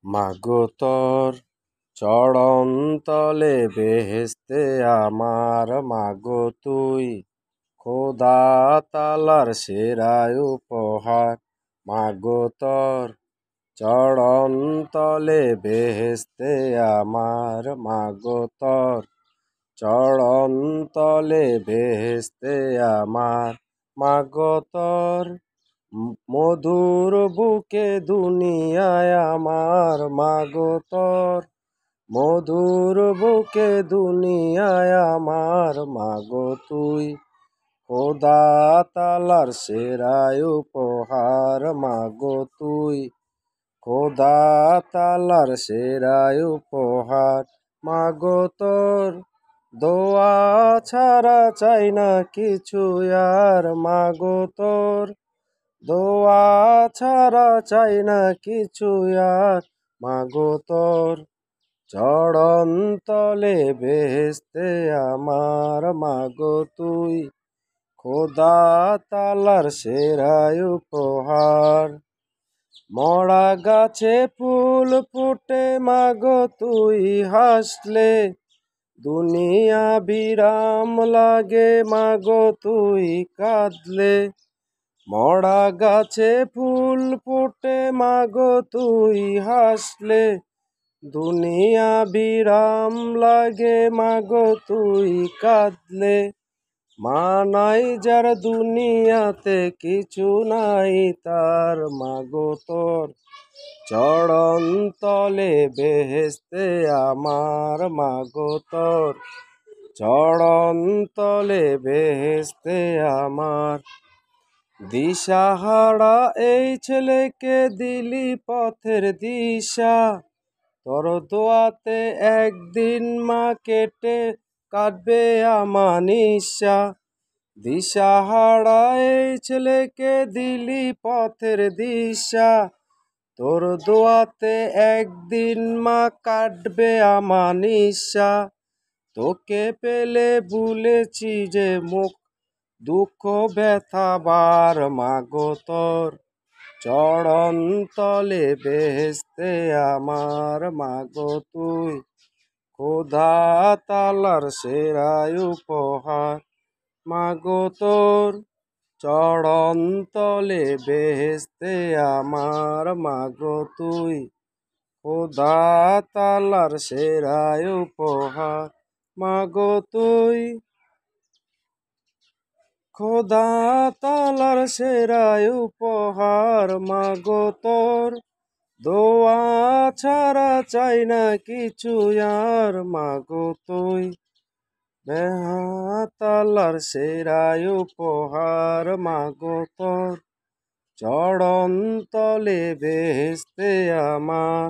মাগো তোর চরণ তলে বেহেশতে আমার, মাগো তুই খোদা তালার সেরা উপহার। মাগো তোর চরণ তলে বেহেশতে আমার, মাগো তোর চরণ তলে বেহেশতে আমার। মাগো তোর মধুর বুকে দুনিয়ায় আমার, মাগো তোর মধুর বুকে দুনিয়ায় আমার, মাগো তুই খোদা তালার সেরা উপহার। মাগো তুই খোদা তালার সেরা উপহার। মাগো তোর দোয়া ছাড়া চাই না কিছু আর, মাগো তোর দোয়া ছাড়া চাই না কিছু আর। মাগো তোর চরণ তলে বেহেশতে আমার, মাগো তুই খোদা তালার সেরা উপহার। মরা গাছে ফুল ফুটে মাগো তুই হাসলে, দুনিয়া বিরাম লাগে মাগো তুই কাঁদলে। মরা গাছে ফুল ফোটে মাগো তুই হাসলে, দুনিয়া বিরাম লাগে মাগো তুই কাঁদলে। মা নাই যার দুনিয়াতে কিছু নাই তার, মাগো তোর চরণ তলে বেহেশতে আমার, মাগো তোর চরণ তলে বেহেশতে আমার। দিশাহারা এই ছেলেকে দিলি পথের দিশা, তোর দোয়াতে একদিন মা কেটে কাটবে আমার নিশা। দিশাহারা এই ছেলেকে দিলি পথের দিশা, তোর দোয়াতে একদিন মা কাটবে আমার নিশা। তোকে পেলে ভুলেছি যে মুখ দুঃখ ব্যথা বার, মাগো তোর চরণ তলে বেহেশতে আমার, মাগো তুই খোদা তালার সেরা উপহার। মাগো তোর চরণ তলে বেহেশতে আমার, মাগো তুই খোদা তালার সেরা উপহার। মাগো তুই খোদা তালার সেরা উপহার। মাগো তোর দোয়া ছাড়া চাই না কিছু আর, মাগো তুই তালার সেরা উপহার। মাগো তোর চরণ তলে বেহেশতে আমার।